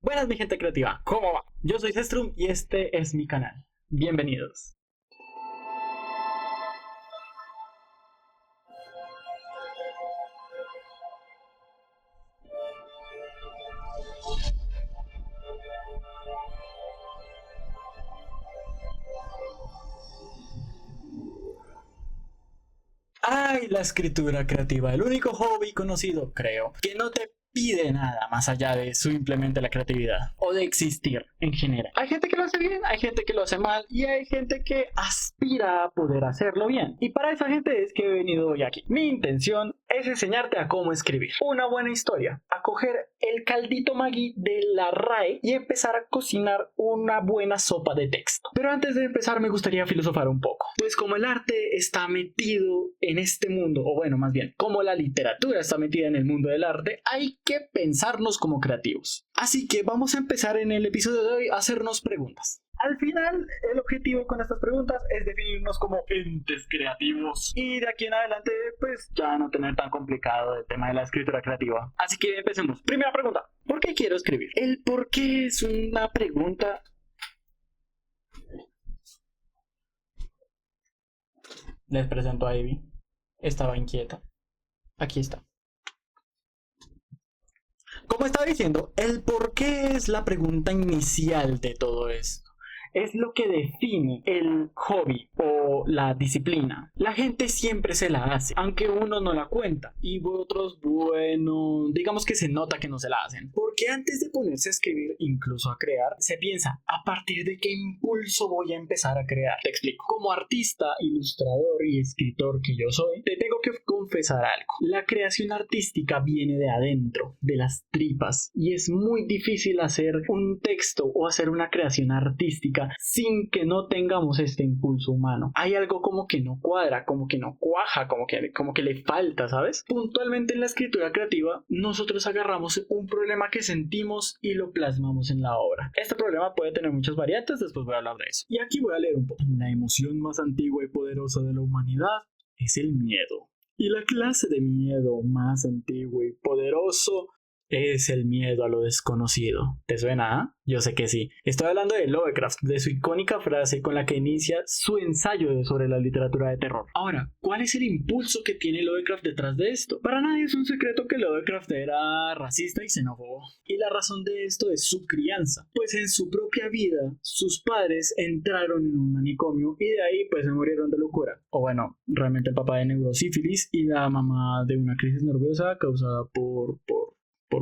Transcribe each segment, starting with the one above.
Buenas mi gente creativa, ¿cómo va? Yo soy Cestrum y este es mi canal. Bienvenidos. Ay, la escritura creativa, el único hobby conocido, creo, que no te pide nada más allá de simplemente la creatividad o de existir en general. Hay gente que lo hace bien, hay gente que lo hace mal y hay gente que aspira a poder hacerlo bien. Y para esa gente es que he venido hoy aquí. Mi intención es enseñarte a cómo escribir una buena historia, a coger el caldito Maggi de la RAE y empezar a cocinar una buena sopa de texto. Pero antes de empezar me gustaría filosofar un poco, pues como el arte está metido en este mundo, o bueno, más bien, como la literatura está metida en el mundo del arte, hay que pensarnos como creativos. Así que vamos a empezar en el episodio de hoy a hacernos preguntas. Al final, el objetivo con estas preguntas es definirnos como entes creativos y de aquí en adelante, pues ya no tener tan complicado el tema de la escritura creativa. Así que empecemos. Primera pregunta, ¿por qué quiero escribir? El por qué es una pregunta. Les presento a Ivy. Estaba inquieta. Aquí está. Como estaba diciendo, el por qué es la pregunta inicial de todo esto. Es lo que define el hobby o la disciplina. La gente siempre se la hace, aunque uno no la cuenta. Y otros, bueno, digamos que se nota que no se la hacen. Porque antes de ponerse a escribir, incluso a crear, se piensa, ¿a partir de qué impulso voy a empezar a crear? Te explico. Como artista, ilustrador y escritor que yo soy, te tengo que confesar algo. La creación artística viene de adentro, de las tripas. Y es muy difícil hacer un texto o hacer una creación artística sin que no tengamos este impulso humano. Hay algo como que no cuadra, como que no cuaja, como que le falta, ¿sabes? Puntualmente en la escritura creativa, nosotros agarramos un problema que sentimos y lo plasmamos en la obra. Este problema puede tener muchas variantes, después voy a hablar de eso. Y aquí voy a leer un poco. La emoción más antigua y poderosa de la humanidad es el miedo. Y la clase de miedo más antiguo y poderoso es el miedo a lo desconocido. ¿Te suena? ¿Ah? Yo sé que sí. Estoy hablando de Lovecraft, de su icónica frase con la que inicia su ensayo sobre la literatura de terror. Ahora, ¿cuál es el impulso que tiene Lovecraft detrás de esto? Para nadie es un secreto que Lovecraft era racista y xenófobo. Y la razón de esto es su crianza. Pues en su propia vida, sus padres entraron en un manicomio y de ahí pues se murieron de locura. O bueno, realmente el papá de neurosífilis y la mamá de una crisis nerviosa causada por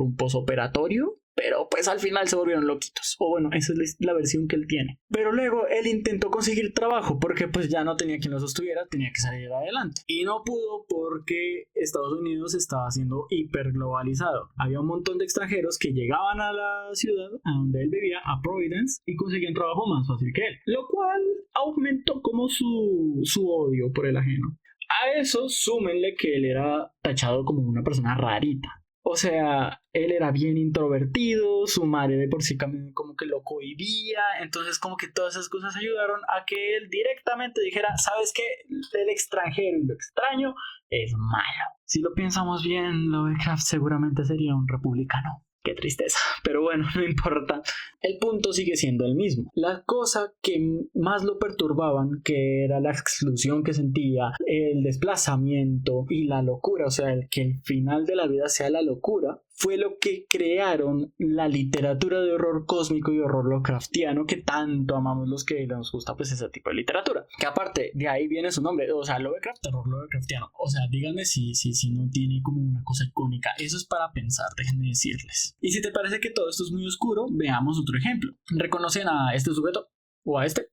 un posoperatorio, pero pues al final se volvieron loquitos. O bueno, esa es la versión que él tiene. Pero luego él intentó conseguir trabajo porque pues ya no tenía quien lo sostuviera, tenía que salir adelante. Y no pudo porque Estados Unidos estaba siendo hiperglobalizado. Había un montón de extranjeros que llegaban a la ciudad a donde él vivía, a Providence, y conseguían trabajo más fácil que él. Lo cual aumentó como su odio por el ajeno. A eso súmenle que él era tachado como una persona rarita. O sea, él era bien introvertido, su madre de por sí como que lo cohibía, entonces como que todas esas cosas ayudaron a que él directamente dijera, ¿sabes qué? El extranjero y lo extraño es malo. Si lo pensamos bien, Lovecraft seguramente sería un republicano. Qué tristeza, pero bueno, no importa. El punto sigue siendo el mismo. La cosa que más lo perturbaban, que era la exclusión que sentía, el desplazamiento y la locura, o sea, el que el final de la vida sea la locura, fue lo que crearon la literatura de horror cósmico y horror Lovecraftiano que tanto amamos los que nos gusta pues ese tipo de literatura. Que aparte, de ahí viene su nombre, o sea, Lovecraft, horror Lovecraftiano. O sea, díganme si no tiene como una cosa icónica. Eso es para pensar, déjenme decirles. Y si te parece que todo esto es muy oscuro, veamos otro ejemplo. ¿Reconocen a este sujeto? ¿O a este?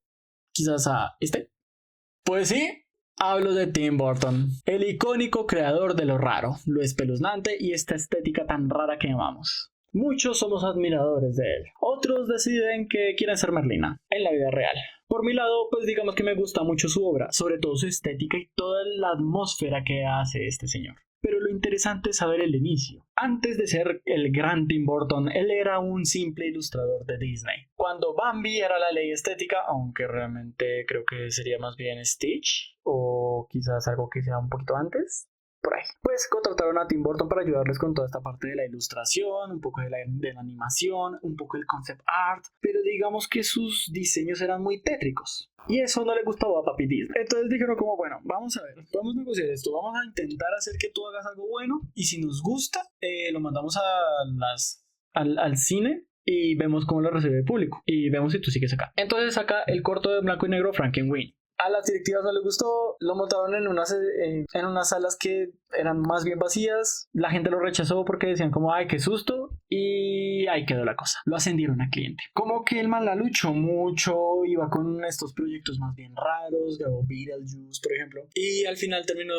¿Quizás a este? Pues sí, hablo de Tim Burton, el icónico creador de lo raro, lo espeluznante y esta estética tan rara que amamos. Muchos somos admiradores de él, otros deciden que quieren ser Merlina, en la vida real. Por mi lado, pues digamos que me gusta mucho su obra, sobre todo su estética y toda la atmósfera que hace este señor. Pero lo interesante es saber el inicio. Antes de ser el gran Tim Burton, él era un simple ilustrador de Disney. Cuando Bambi era la ley estética, aunque realmente creo que sería más bien Stitch, o quizás algo que sea un poquito antes. por ahí. Pues contrataron a Tim Burton para ayudarles con toda esta parte de la ilustración, un poco de la animación, un poco del concept art, pero digamos que sus diseños eran muy tétricos. Y eso no le gustaba a Papi Disney. Entonces dijeron como, bueno, vamos a ver, vamos a negociar esto, vamos a intentar hacer que tú hagas algo bueno y si nos gusta, lo mandamos al cine y vemos cómo lo recibe el público y vemos si tú sigues acá. Entonces saca el corto de blanco y negro Frankenweenie. A las directivas no les gustó, lo montaron en unas salas que eran más bien vacías, la gente lo rechazó porque decían como, ay, qué susto, y ahí quedó la cosa, lo ascendieron a cliente. Como que el man la luchó mucho, iba con estos proyectos más bien raros, grabó Beetlejuice, por ejemplo, y al final terminó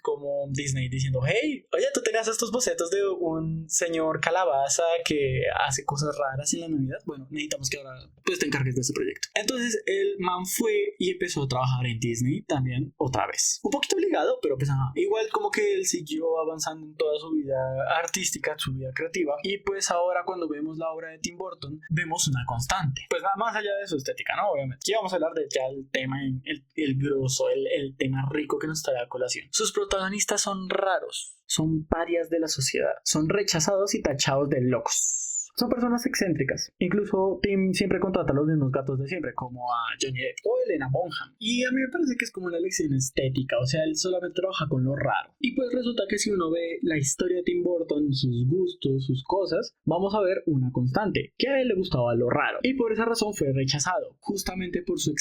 como Disney diciendo, hey, oye, tú tenías estos bocetos de un señor calabaza que hace cosas raras en la Navidad, bueno, necesitamos que ahora pues te encargues de ese proyecto. Entonces el man fue y empezó a trabajar en Disney también otra vez, un poquito obligado, pero pues igual como que él siguió avanzando en toda su vida artística, su vida creativa, y pues ahora cuando vemos la obra de Tim Burton vemos una constante, pues nada más allá de su estética, ¿no? Obviamente aquí vamos a hablar de ya el tema, el grosso, el tema rico que nos trae a colación. Sus protagonistas son raros, son parias de la sociedad, son rechazados y tachados de locos. Son personas excéntricas. Incluso Tim siempre contrata a los mismos gatos de siempre, como a Johnny Depp o Helena Bonham. Y a mí me parece que es como una elección estética, o sea, él solamente trabaja con lo raro. Y pues resulta que si uno ve la historia de Tim Burton, sus gustos, sus cosas, vamos a ver una constante, que a él le gustaba lo raro. Y por esa razón fue rechazado, justamente por su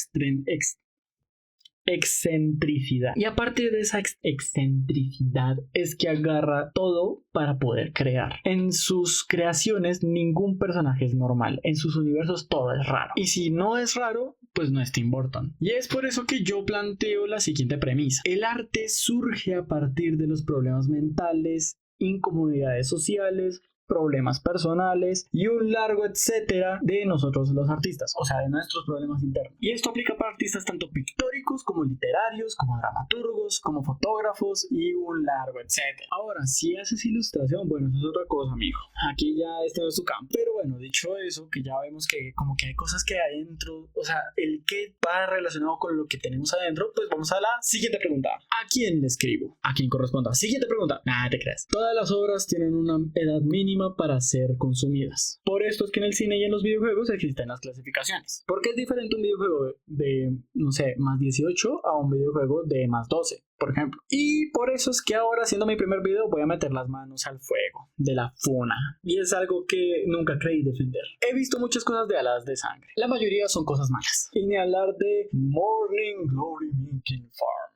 excentricidad. Y a partir de esa excentricidad es que agarra todo para poder crear. En sus creaciones ningún personaje es normal. En sus universos todo es raro. Y si no es raro, pues no es Tim Burton. Y es por eso que yo planteo la siguiente premisa. El arte surge a partir de los problemas mentales, incomodidades sociales, problemas personales y un largo etcétera de nosotros los artistas, o sea, de nuestros problemas internos. Y esto aplica para artistas tanto pictóricos como literarios, como dramaturgos, como fotógrafos y un largo etcétera. Ahora, si haces ilustración, bueno, eso es otra cosa, amigo. Aquí ya este no es tu campo. Pero bueno, dicho eso, que ya vemos que como que hay cosas que hay adentro, o sea, el qué va relacionado con lo que tenemos adentro, pues vamos a la siguiente pregunta. ¿A quién le escribo? ¿A quién corresponda? Siguiente pregunta. Nada, te creas. Todas las obras tienen una edad mínima para ser consumidas. Por esto es que en el cine y en los videojuegos existen las clasificaciones. Porque es diferente un videojuego de, no sé, más 18 a un videojuego de más 12, por ejemplo. Y por eso es que ahora, haciendo mi primer video, voy a meter las manos al fuego de la funa. Y es algo que nunca creí defender. He visto muchas cosas de Alas de Sangre. La mayoría son cosas malas. Y ni hablar de Morning Glory Making Farm.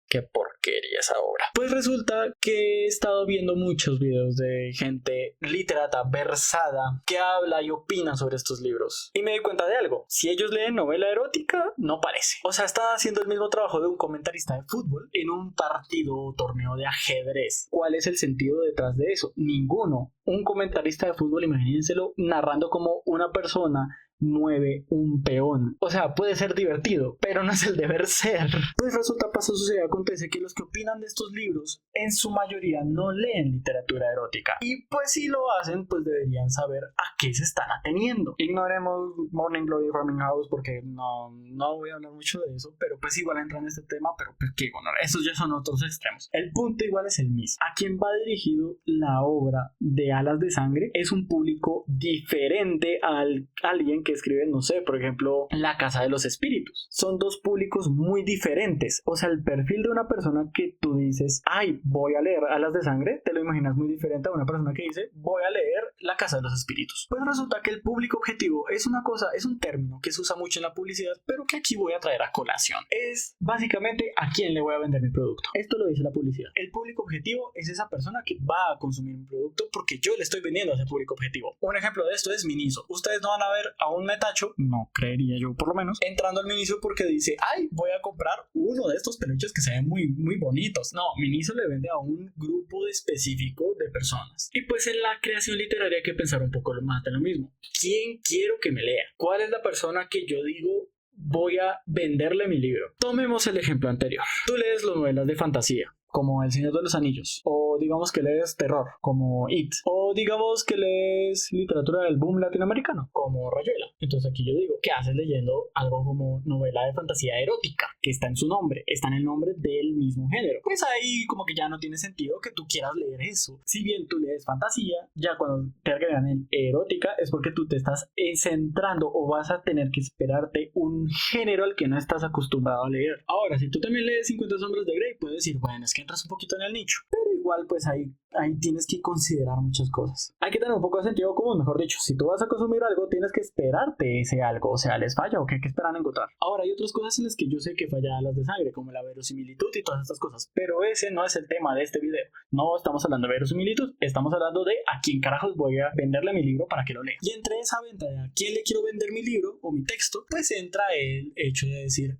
Qué porquería esa obra. Pues resulta que he estado viendo muchos videos de gente literata versada que habla y opina sobre estos libros. Y me doy cuenta de algo. Si ellos leen novela erótica, no parece. O sea, están haciendo el mismo trabajo de un comentarista de fútbol en un partido o torneo de ajedrez. ¿Cuál es el sentido detrás de eso? Ninguno. Un comentarista de fútbol, imagínenselo, narrando como una persona mueve un peón. O sea, puede ser divertido, pero no es el deber ser. Pues resulta, pasa, sucede, acontece que los que opinan de estos libros en su mayoría no leen literatura erótica. Y pues si lo hacen, pues deberían saber a qué se están ateniendo. Ignoremos Morning Glory Farming House porque no voy a hablar mucho de eso, pero pues igual entra en este tema, pero pues qué bueno, esos ya son otros extremos. El punto igual es el mismo. A quien va dirigido la obra de Alas de Sangre es un público diferente al alguien que escribe, no sé, por ejemplo, La Casa de los Espíritus. Son dos públicos muy diferentes. O sea, el perfil de una persona que tú dices, ay, voy a leer Alas de Sangre, te lo imaginas muy diferente a una persona que dice, voy a leer La Casa de los Espíritus. Pues resulta que el público objetivo es una cosa, es un término que se usa mucho en la publicidad, pero que aquí voy a traer a colación. Es básicamente a quién le voy a vender mi producto. Esto lo dice la publicidad. El público objetivo es esa persona que va a consumir un producto porque yo le estoy vendiendo a ese público objetivo. Un ejemplo de esto es Miniso. Ustedes no van a ver a un metacho, no creería yo por lo menos, entrando al Miniso porque dice, ay, voy a comprar uno de estos peluches que se ven muy, muy bonitos. No, Miniso le vende a un grupo específico de personas. Y pues en la creación literaria hay que pensar un poco más de lo mismo. ¿Quién quiero que me lea? ¿Cuál es la persona que yo digo voy a venderle mi libro? Tomemos el ejemplo anterior. Tú lees las novelas de fantasía. como El Señor de los Anillos, o digamos que lees terror, como It, o digamos que lees literatura del boom latinoamericano, como Rayuela. Entonces aquí yo digo, ¿qué haces leyendo algo como novela de fantasía erótica? Que está en su nombre, está en el nombre del mismo género. Pues ahí como que ya no tiene sentido que tú quieras leer eso. Si bien tú lees fantasía, ya cuando te agregan en erótica es porque tú te estás centrando o vas a tener que esperarte un género al que no estás acostumbrado a leer. Ahora, si tú también lees 50 sombras de Grey, puedes decir, bueno, es que entras un poquito en el nicho. Pero igual, pues ahí tienes que considerar muchas cosas. Hay que tener un poco de sentido común, mejor dicho. Si tú vas a consumir algo, tienes que esperarte ese algo. O sea, ¿les falla o qué esperan encontrar? Ahora, hay otras cosas en las que yo sé que falla las de sangre, como la verosimilitud y todas estas cosas. Pero ese no es el tema de este video. No estamos hablando de verosimilitud, estamos hablando de a quién carajos voy a venderle mi libro para que lo lea. Y entre esa venta de a quién le quiero vender mi libro o mi texto, pues entra el hecho de decir,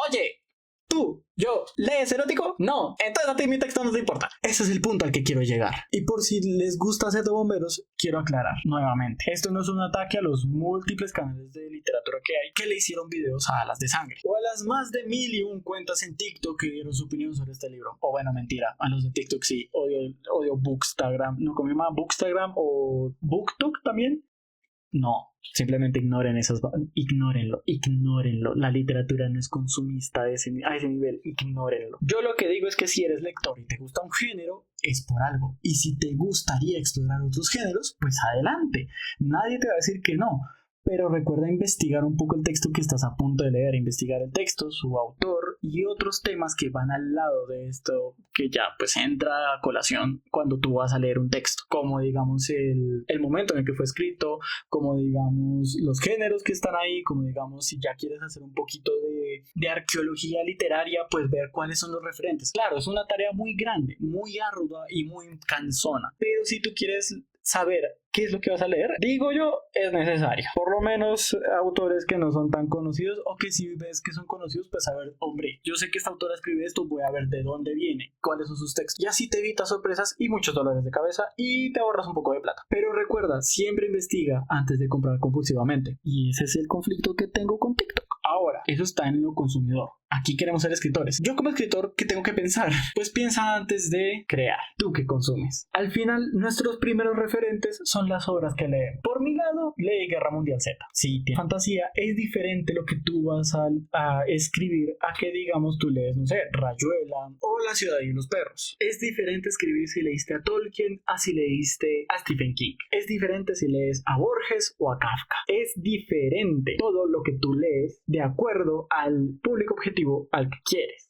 oye, tú, yo, ¿lees erótico? No, entonces a ti mi texto no te importa. Ese es el punto al que quiero llegar. Y por si les gusta hacer de bomberos, quiero aclarar nuevamente. Esto no es un ataque a los múltiples canales de literatura que hay que le hicieron videos a las de sangre. O a las más de 1001 cuentas en TikTok que dieron su opinión sobre este libro. O bueno, mentira, a los de TikTok sí. Odio Bookstagram. No, ¿cómo se llama? Bookstagram o BookTok también. No, simplemente ignórenlo. La literatura no es consumista a ese nivel, ignórenlo. Yo lo que digo es que si eres lector y te gusta un género, es por algo. Y si te gustaría explorar otros géneros, pues adelante. Nadie te va a decir que no. Pero recuerda investigar un poco el texto que estás a punto de leer, investigar el texto, su autor y otros temas que van al lado de esto que ya pues entra a colación cuando tú vas a leer un texto, como digamos el momento en el que fue escrito, como digamos los géneros que están ahí, como digamos si ya quieres hacer un poquito de arqueología literaria, pues ver cuáles son los referentes. Claro, es una tarea muy grande, muy ardua y muy cansona, pero si tú quieres saber qué es lo que vas a leer, digo yo, es necesario. Por lo menos autores que no son tan conocidos o que si ves que son conocidos, pues a ver, hombre, yo sé que esta autora escribe esto, voy a ver de dónde viene, cuáles son sus textos. Y así te evitas sorpresas y muchos dolores de cabeza y te ahorras un poco de plata. Pero recuerda, siempre investiga antes de comprar compulsivamente. Y ese es el conflicto que tengo con TikTok. Ahora, eso está en lo consumidor. Aquí queremos ser escritores. Yo como escritor, ¿qué tengo que pensar? Pues piensa antes de crear. ¿Tú qué consumes? Al final, nuestros primeros referentes son las obras que leemos. Por mi lado, leí Guerra Mundial Z. Si tienes fantasía, es diferente lo que tú vas a escribir a que digamos tú lees, no sé, Rayuela o La Ciudad y los Perros. Es diferente escribir si leíste a Tolkien a si leíste a Stephen King. Es diferente si lees a Borges o a Kafka. Es diferente todo lo que tú lees de acuerdo al público objetivo al que quieres.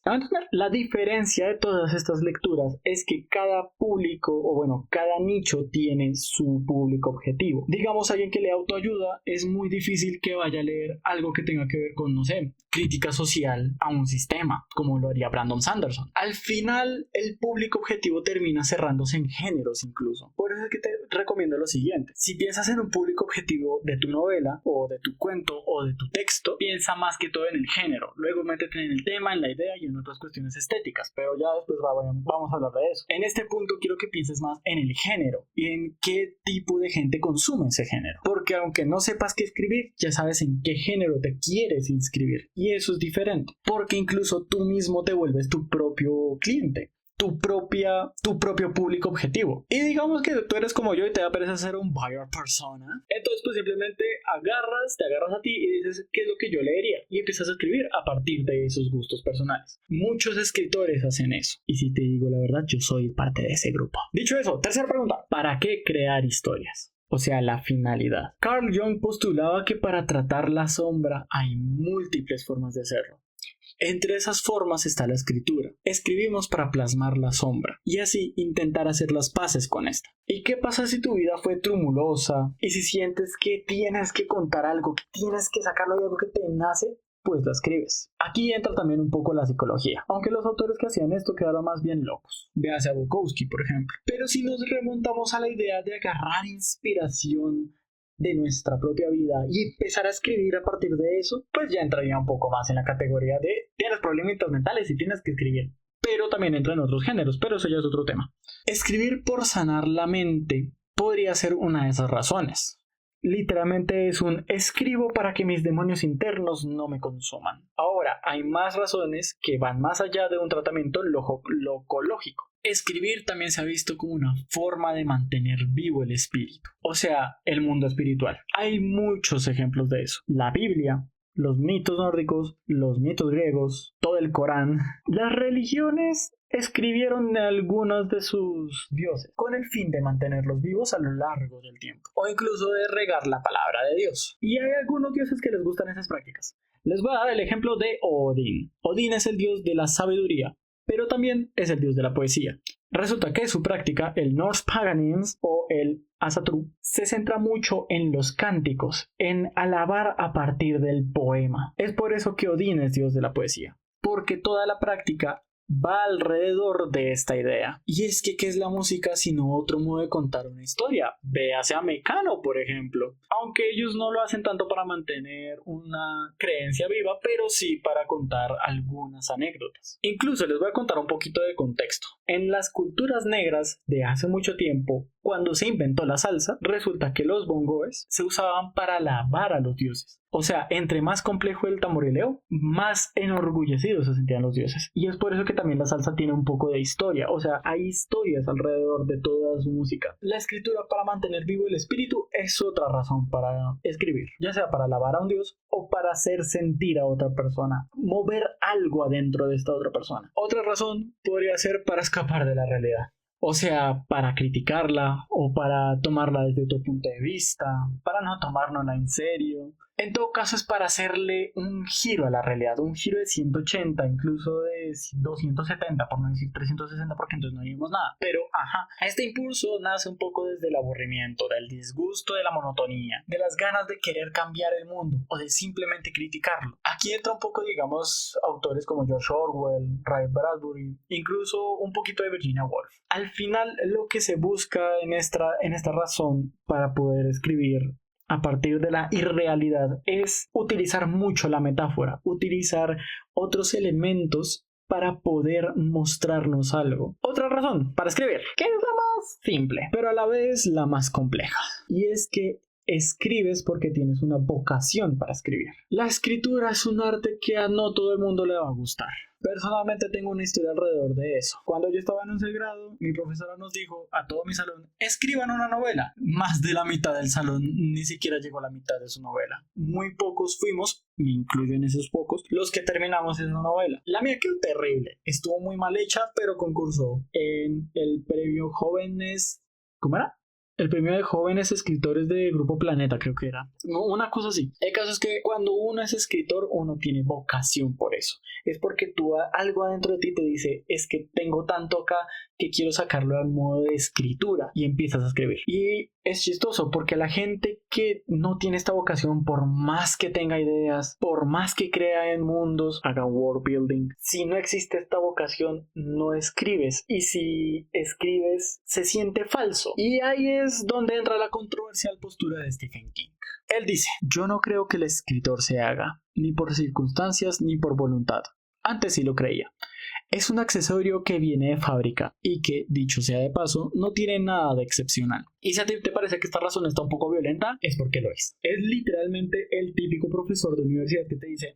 La diferencia de todas estas lecturas es que cada público, o bueno, cada nicho tiene su público objetivo. Digamos, alguien que lee autoayuda, es muy difícil que vaya a leer algo que tenga que ver con, no sé, crítica social a un sistema, como lo haría Brandon Sanderson. Al final, el público objetivo termina cerrándose en géneros incluso. Por eso es que te recomiendo lo siguiente. Si piensas en un público objetivo de tu novela, o de tu cuento, o de tu texto, piensa más que todo en el género. Luego métete en el tema, en la idea y en otras cuestiones estéticas, pero ya después vamos a hablar de eso. En este punto quiero que pienses más en el género y en qué tipo de gente consume ese género, porque aunque no sepas qué escribir, ya sabes en qué género te quieres inscribir, y eso es diferente, porque incluso tú mismo te vuelves tu propio cliente, tu propio público objetivo. Y digamos que tú eres como yo y te da pereza ser un buyer persona, entonces pues simplemente te agarras a ti y dices qué es lo que yo leería y empiezas a escribir a partir de esos gustos personales. Muchos escritores hacen eso, y si te digo la verdad, yo soy parte de ese grupo. Dicho eso, tercera pregunta: ¿para qué crear historias? O sea, la finalidad. Carl Jung postulaba que para tratar la sombra hay múltiples formas de hacerlo. Entre esas formas está la escritura. Escribimos para plasmar la sombra y así intentar hacer las paces con esta. ¿Y qué pasa si tu vida fue tumultuosa y si sientes que tienes que contar algo, que tienes que sacarlo de algo que te nace? Pues la escribes. Aquí entra también un poco la psicología, aunque los autores que hacían esto quedaron más bien locos. Véase a Bukowski, por ejemplo. Pero si nos remontamos a la idea de agarrar inspiración de nuestra propia vida y empezar a escribir a partir de eso, pues ya entraría un poco más en la categoría de tienes problemitas mentales y tienes que escribir. Pero también entra en otros géneros, pero eso ya es otro tema. Escribir por sanar la mente podría ser una de esas razones. literalmente es un escribo para que mis demonios internos no me consuman. Ahora, hay más razones que van más allá de un tratamiento locológico. Escribir también se ha visto como una forma de mantener vivo el espíritu, o sea, el mundo espiritual. Hay muchos ejemplos de eso. La Biblia, los mitos nórdicos, los mitos griegos, todo el Corán. Las religiones escribieron algunos de sus dioses con el fin de mantenerlos vivos a lo largo del tiempo, o incluso de regar la palabra de Dios. Y hay algunos dioses que les gustan esas prácticas. Les voy a dar el ejemplo de Odín. Odín es el dios de la sabiduría, pero también es el dios de la poesía. Resulta que su práctica, el Norse Paganism o el Asatru, se centra mucho en los cánticos, en alabar a partir del poema. Es por eso que Odín es dios de la poesía, porque toda la práctica va alrededor de esta idea. Y es que, ¿qué es la música sino otro modo de contar una historia? Véase a Mecano, por ejemplo. Aunque ellos no lo hacen tanto para mantener una creencia viva, pero sí para contar algunas anécdotas. Incluso les voy a contar un poquito de contexto. En las culturas negras de hace mucho tiempo, cuando se inventó la salsa, resulta que los bongoes se usaban para alabar a los dioses. O sea, entre más complejo el tamborileo, más enorgullecidos se sentían los dioses. Y es por eso que también la salsa tiene un poco de historia. O sea, hay historias alrededor de toda su música. La escritura para mantener vivo el espíritu es otra razón para escribir. Ya sea para alabar a un dios o para hacer sentir a otra persona. Mover algo adentro de esta otra persona. Otra razón podría ser para escapar de la realidad. O sea, para criticarla o para tomarla desde otro punto de vista, para no tomárnosla en serio. En todo caso es para hacerle un giro a la realidad, un giro de 180, incluso de 270, por no decir 360, porque entonces no haríamos nada. Pero, este impulso nace un poco desde el aburrimiento, del disgusto, de la monotonía, de las ganas de querer cambiar el mundo o de simplemente criticarlo. Aquí entra un poco, digamos, autores como George Orwell, Ray Bradbury, incluso un poquito de Virginia Woolf. Al final, lo que se busca en esta razón para poder escribir a partir de la irrealidad es utilizar mucho la metáfora, utilizar otros elementos para poder mostrarnos algo. Otra razón para escribir, que es la más simple, pero a la vez la más compleja, y es que escribes porque tienes una vocación para escribir. La escritura es un arte que a no todo el mundo le va a gustar. Personalmente tengo una historia alrededor de eso. Cuando yo estaba en 11º grado, mi profesora nos dijo a todo mi salón, escriban una novela. Más de la mitad del salón ni siquiera llegó a la mitad de su novela. Muy pocos fuimos, me incluyo en esos pocos, los que terminamos esa novela. La mía quedó terrible. Estuvo muy mal hecha, pero concursó en el premio Jóvenes... ¿Cómo era? El premio de jóvenes escritores de Grupo Planeta, creo que era. No, una cosa así. El caso es que cuando uno es escritor, uno tiene vocación por eso. Es porque algo adentro de ti te dice, es que tengo tanto acá que quiero sacarlo al modo de escritura, y empiezas a escribir. Y es chistoso porque la gente que no tiene esta vocación, por más que tenga ideas, por más que crea en mundos, haga world building, si no existe esta vocación, no escribes. Y si escribes, se siente falso. Y ahí es donde entra la controversial postura de Stephen King. Él dice, yo no creo que el escritor se haga, ni por circunstancias ni por voluntad. Antes sí lo creía. Es un accesorio que viene de fábrica y que, dicho sea de paso, no tiene nada de excepcional. Y si a ti te parece que esta razón está un poco violenta, es porque lo es. Es literalmente el típico profesor de universidad que te dice,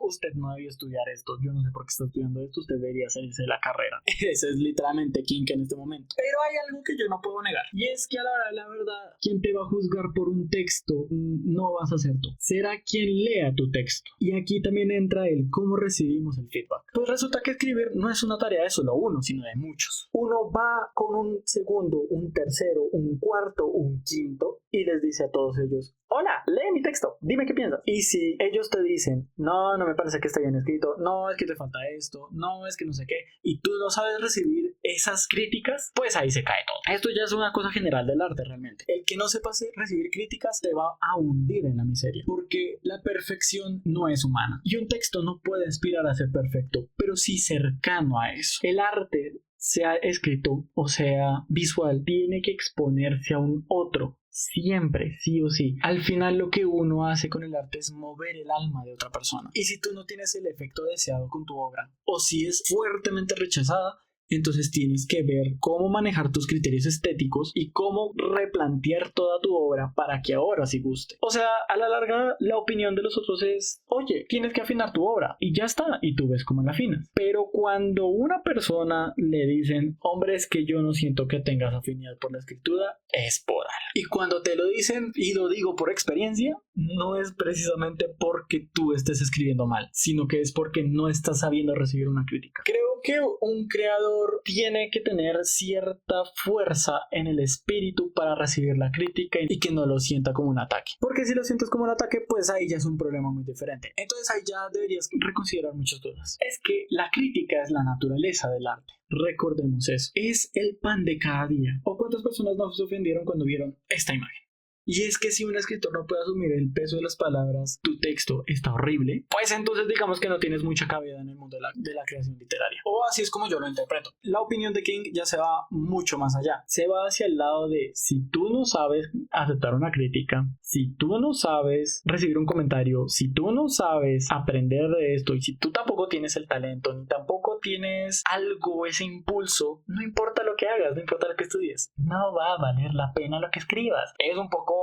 usted no debió estudiar esto, yo no sé por qué está estudiando esto, usted debería salirse de la carrera. Ese es literalmente King en este momento. Pero hay algo que yo no puedo negar, y es que a la hora de la verdad, quien te va a juzgar por un texto no vas a ser tú. Será quien lea tu texto. Y aquí también entra el cómo recibimos el feedback. Pues resulta que escribir no es una tarea de solo uno, sino de muchos. Uno va con un segundo, un tercero, un cuarto, un quinto, y les dice a todos ellos, hola, lee mi texto, dime qué piensas. Y si ellos te dicen, no me parece que está bien escrito, no, es que te falta esto, no, es que no sé qué, y tú no sabes recibir esas críticas, pues ahí se cae todo. Esto ya es una cosa general del arte realmente. El que no sepa recibir críticas te va a hundir en la miseria, porque la perfección no es humana, y un texto no puede aspirar a ser perfecto, pero sí cercano a eso. El arte, sea escrito o sea visual, tiene que exponerse a un otro. Siempre, sí o sí. Al final lo que uno hace con el arte es mover el alma de otra persona. Y si tú no tienes el efecto deseado con tu obra, o si es fuertemente rechazada, Entonces tienes que ver cómo manejar tus criterios estéticos y cómo replantear toda tu obra para que ahora sí guste. O sea, a la larga la opinión de los otros es, oye, tienes que afinar tu obra y ya está, y tú ves cómo la afinas. Pero cuando una persona le dicen, hombre, es que yo no siento que tengas afinidad por la escritura, es por algo. Y cuando te lo dicen, y lo digo por experiencia, no es precisamente porque tú estés escribiendo mal, sino que es porque no estás sabiendo recibir una crítica. Creo que un creador tiene que tener cierta fuerza en el espíritu para recibir la crítica y que no lo sienta como un ataque. Porque si lo sientes como un ataque, pues ahí ya es un problema muy diferente. Entonces ahí ya deberías reconsiderar muchas cosas. Es que la crítica es la naturaleza del arte. Recordemos eso. Es el pan de cada día. ¿O cuántas personas nos ofendieron cuando vieron esta imagen? Y es que si un escritor no puede asumir el peso de las palabras, tu texto está horrible, pues entonces digamos que no tienes mucha cabida en el mundo de la creación literaria. O así es como yo lo interpreto. La opinión de King ya se va mucho más allá. Se va hacia el lado de si tú no sabes aceptar una crítica, si tú no sabes recibir un comentario, si tú no sabes aprender de esto y si tú tampoco tienes el talento ni tampoco tienes algo, ese impulso, no importa lo que hagas, no importa lo que estudies, no va a valer la pena lo que escribas. Es un poco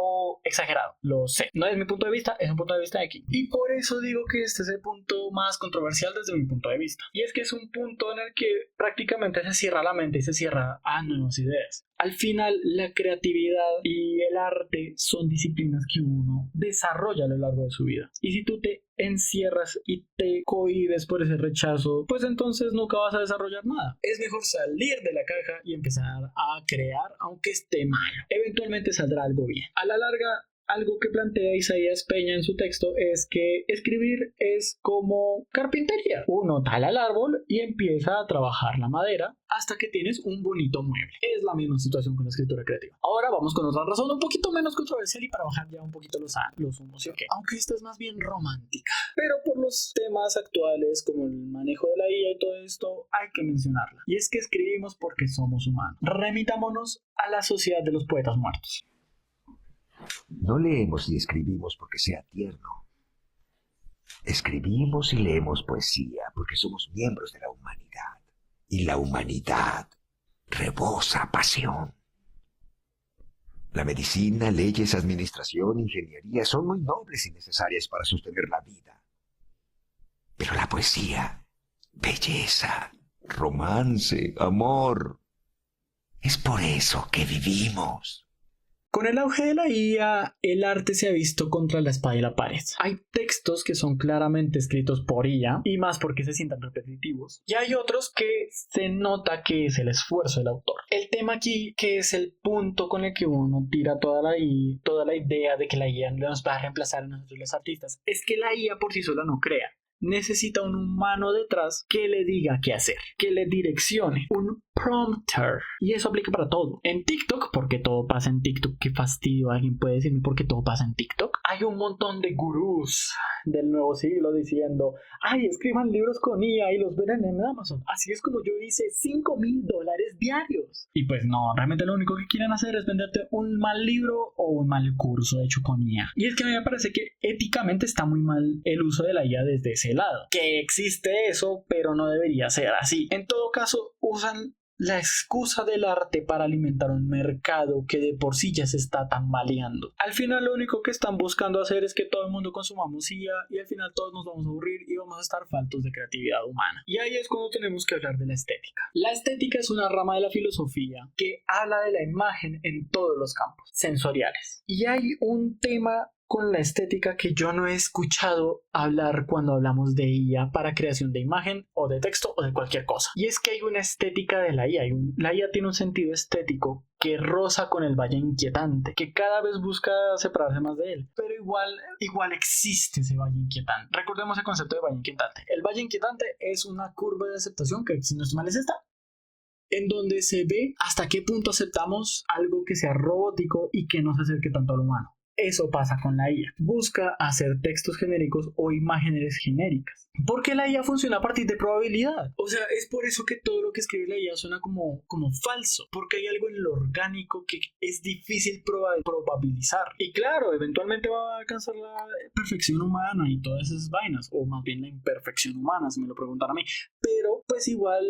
exagerado, lo sé. No es mi punto de vista, es un punto de vista de aquí. Y por eso digo que este es el punto más controversial desde mi punto de vista. Y es que es un punto en el que prácticamente se cierra la mente y se cierra a nuevas ideas. Al final, la creatividad y el arte son disciplinas que uno desarrolla a lo largo de su vida. Y si tú te encierras y te cohibes por ese rechazo, pues entonces nunca vas a desarrollar nada. Es mejor salir de la caja y empezar a crear, aunque esté mal. Eventualmente saldrá algo bien. A la larga, algo que plantea Isaías Peña en su texto es que escribir es como carpintería. Uno tala el árbol y empieza a trabajar la madera hasta que tienes un bonito mueble. Es la misma situación con la escritura creativa. Ahora vamos con otra razón un poquito menos controversial y para bajar ya un poquito los humos, ¿sí? Aunque esta es más bien romántica. Pero por los temas actuales como el manejo de la IA y todo esto, hay que mencionarla. Y es que escribimos porque somos humanos. Remitámonos a la sociedad de los poetas muertos. No leemos y escribimos porque sea tierno. Escribimos y leemos poesía porque somos miembros de la humanidad. Y la humanidad rebosa pasión. La medicina, leyes, administración, ingeniería son muy nobles y necesarias para sostener la vida. Pero la poesía, belleza, romance, amor, es por eso que vivimos. Con el auge de la IA, el arte se ha visto contra la espada y la pared. Hay textos que son claramente escritos por IA, y más porque se sientan repetitivos. Y hay otros que se nota que es el esfuerzo del autor. El tema aquí, que es el punto con el que uno tira toda la idea de que la IA nos va a reemplazar a nosotros los artistas, es que la IA por sí sola no crea. Necesita un humano detrás que le diga qué hacer, que le direccione, un prompter. Y eso aplica para todo. En TikTok, porque todo pasa en TikTok, qué fastidio, alguien puede decirme por qué todo pasa en TikTok. Hay un montón de gurús del nuevo siglo diciendo, ay, escriban libros con IA y los venden en Amazon. Así es como yo hice $5,000 diarios. Y pues no, realmente lo único que quieren hacer es venderte un mal libro o un mal curso hecho con IA. Y es que a mí me parece que éticamente está muy mal el uso de la IA desde ese lado. Que existe eso, pero no debería ser así. En todo caso, usan la excusa del arte para alimentar un mercado que de por sí ya se está tambaleando. Al final lo único que están buscando hacer es que todo el mundo consumamos IA y al final todos nos vamos a aburrir y vamos a estar faltos de creatividad humana. Y ahí es cuando tenemos que hablar de la estética. La estética es una rama de la filosofía que habla de la imagen en todos los campos sensoriales. Y hay un tema con la estética que yo no he escuchado hablar cuando hablamos de IA para creación de imagen o de texto o de cualquier cosa. Y es que hay una estética de la IA. La IA tiene un sentido estético que roza con el valle inquietante, que cada vez busca separarse más de él. Pero igual existe ese valle inquietante. Recordemos el concepto de valle inquietante. El valle inquietante es una curva de aceptación que, si no estoy mal, es esta, en donde se ve hasta qué punto aceptamos algo que sea robótico y que no se acerque tanto al humano. Eso pasa con la IA. Busca hacer textos genéricos o imágenes genéricas. Porque la IA funciona a partir de probabilidad. O sea, es por eso que todo lo que escribe la IA suena como falso. Porque hay algo en lo orgánico que es difícil probabilizar. Y claro, eventualmente va a alcanzar la perfección humana y todas esas vainas. O más bien la imperfección humana, si me lo preguntan a mí. Pero pues igual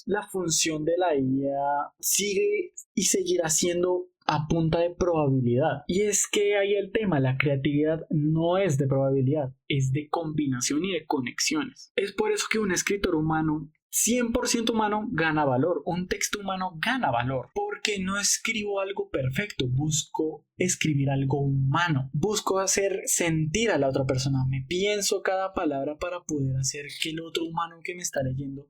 la función de la IA sigue y seguirá siendo a punta de probabilidad. Y es que ahí el tema, la creatividad no es de probabilidad, es de combinación y de conexiones. Es por eso que un escritor humano, 100% humano, gana valor. Un texto humano gana valor. Porque no escribo algo perfecto, busco escribir algo humano. Busco hacer sentir a la otra persona. Me pienso cada palabra para poder hacer que el otro humano que me está leyendo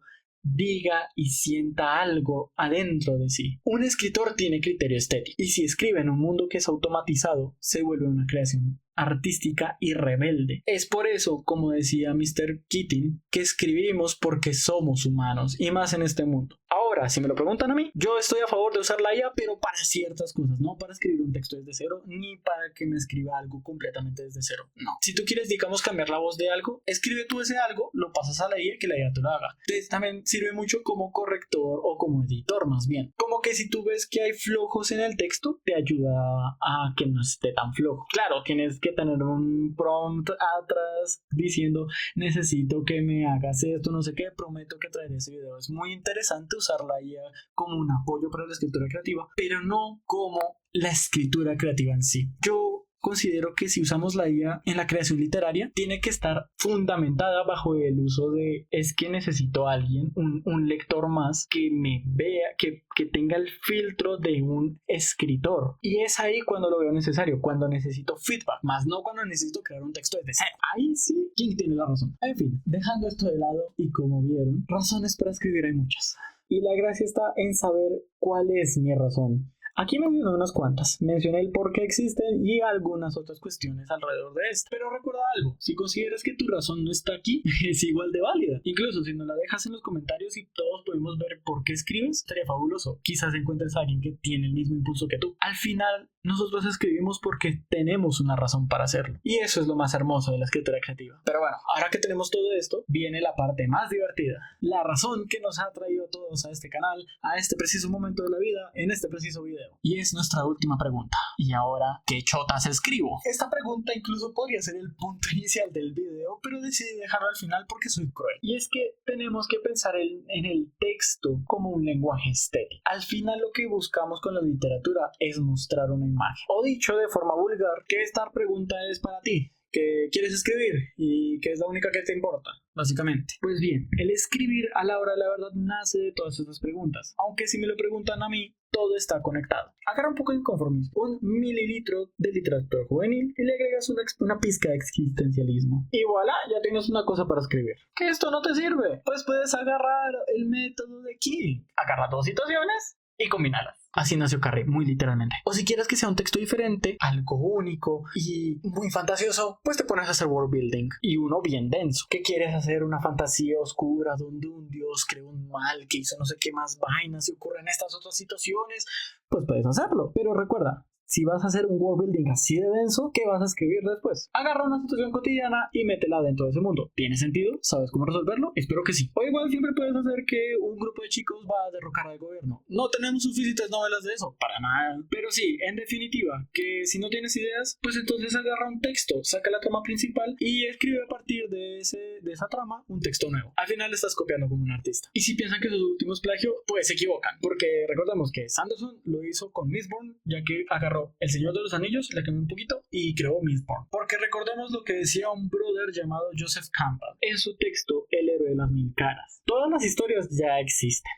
diga y sienta algo adentro de sí. Un escritor tiene criterio estético y si escribe en un mundo que es automatizado, se vuelve una creación artística y rebelde. Es por eso, como decía Mr. Keating, que escribimos porque somos humanos y más en este mundo. Ahora, si me lo preguntan a mí, yo estoy a favor de usar la IA, pero para ciertas cosas, no para escribir un texto desde cero, ni para que me escriba algo completamente desde cero, no. Si tú quieres, digamos, cambiar la voz de algo, escribe tú ese algo, lo pasas a la IA y que la IA te lo haga. Entonces también sirve mucho como corrector o como editor, más bien. Como que si tú ves que hay flojos en el texto, te ayuda a que no esté tan flojo. Claro, tienes que tener un prompt atrás diciendo necesito que me hagas esto, no sé qué, prometo que traeré ese video. Es muy interesante usar la IA como un apoyo para la escritura creativa, pero no como la escritura creativa en sí. Yo considero que si usamos la IA en la creación literaria, tiene que estar fundamentada bajo el uso de es que necesito a alguien, un lector más que me vea, que tenga el filtro de un escritor. Y es ahí cuando lo veo necesario, cuando necesito feedback, más no cuando necesito crear un texto desde cero. Ahí sí, ¿quién tiene la razón? En fin, dejando esto de lado y como vieron, razones para escribir hay muchas. Y la gracia está en saber cuál es mi razón. Aquí mencioné unas cuantas, mencioné el por qué existen y algunas otras cuestiones alrededor de esto. Pero recuerda algo, si consideras que tu razón no está aquí, es igual de válida. Incluso si nos la dejas en los comentarios y todos podemos ver por qué escribes, sería fabuloso. Quizás encuentres a alguien que tiene el mismo impulso que tú. Al final, nosotros escribimos porque tenemos una razón para hacerlo. Y eso es lo más hermoso de la escritura creativa. Pero bueno, ahora que tenemos todo esto, viene la parte más divertida. La razón que nos ha traído a todos a este canal, a este preciso momento de la vida, en este preciso video. Y es nuestra última pregunta. ¿Y ahora qué chotas escribo? Esta pregunta incluso podría ser el punto inicial del video, pero decidí dejarlo al final porque soy cruel. Y es que tenemos que pensar en el texto como un lenguaje estético. Al final lo que buscamos con la literatura es mostrar una imagen. O dicho de forma vulgar, que esta pregunta es para ti, que quieres escribir y que es la única que te importa, básicamente. Pues bien, el escribir a la hora de la verdad nace de todas estas preguntas. Aunque si me lo preguntan a mí, todo está conectado. Agarra un poco de inconformismo, un mililitro de literatura juvenil y le agregas una pizca de existencialismo. Y voilà, ya tienes una cosa para escribir. ¿Que esto no te sirve? Pues puedes agarrar el método de King. Agarra dos situaciones y combinarlas. Así nació Carrie, muy literalmente. O si quieres que sea un texto diferente, algo único y muy fantasioso, pues te pones a hacer world building. Y uno bien denso. ¿Qué quieres hacer? Una fantasía oscura donde un dios creó un mal que hizo no sé qué más vainas y ocurren estas otras situaciones. Pues puedes hacerlo. Pero recuerda, si vas a hacer un world building así de denso, ¿qué vas a escribir después? Agarra una situación cotidiana y métela dentro de ese mundo. ¿Tiene sentido? ¿Sabes cómo resolverlo? Espero que sí. O igual siempre puedes hacer que un grupo de chicos va a derrocar al gobierno. No tenemos suficientes novelas de eso, para nada. Pero sí, en definitiva, que si no tienes ideas, pues entonces agarra un texto, saca la trama principal y escribe a partir de esa trama un texto nuevo. Al final estás copiando como un artista. Y si piensan que sus últimos plagio, pues se equivocan. Porque recordemos que Sanderson lo hizo con Mistborn, ya que agarró El Señor de los Anillos, le cambió un poquito y creó Mistborn. Porque recordemos lo que decía un brother llamado Joseph Campbell en su texto El héroe de las mil caras. Todas las historias ya existen.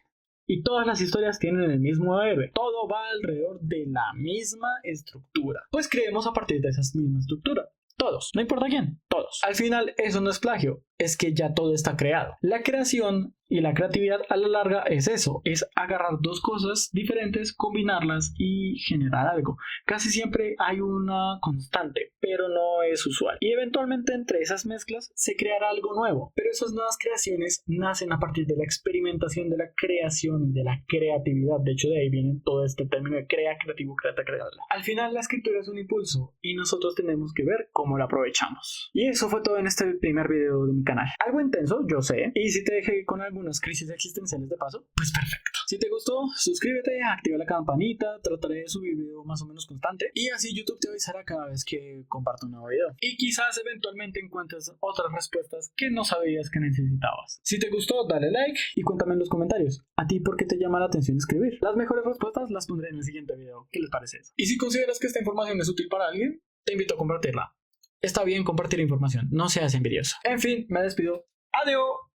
Y todas las historias tienen el mismo héroe. Todo va alrededor de la misma estructura. Pues creemos a partir de esa misma estructura. Todos, no importa quién, todos. todos. Al final eso no es plagio, es que ya todo está creado. La creación y la creatividad a la larga es eso, es agarrar dos cosas diferentes, combinarlas y generar algo. Casi siempre hay una constante, pero no es usual. Y eventualmente entre esas mezclas se creará algo nuevo. Pero esas nuevas creaciones nacen a partir de la experimentación, de la creación y de la creatividad. De hecho, de ahí viene todo este término de creativo, creador. Al final la escritura es un impulso y nosotros tenemos que ver cómo la aprovechamos. Y eso fue todo en este primer video de mi canal. Algo intenso, yo sé. Y si te dejé con algunas crisis existenciales de paso, pues perfecto. Si te gustó, suscríbete, activa la campanita, trataré de subir video más o menos constante y así YouTube te avisará cada vez que comparto un nuevo video. Y quizás eventualmente encuentres otras respuestas que no sabías que necesitabas. Si te gustó, dale like y cuéntame en los comentarios. ¿A ti por qué te llama la atención escribir? Las mejores respuestas las pondré en el siguiente video. ¿Qué les parece eso? Y si consideras que esta información es útil para alguien, te invito a compartirla. Está bien compartir información, no seas envidioso. En fin, me despido. ¡Adiós!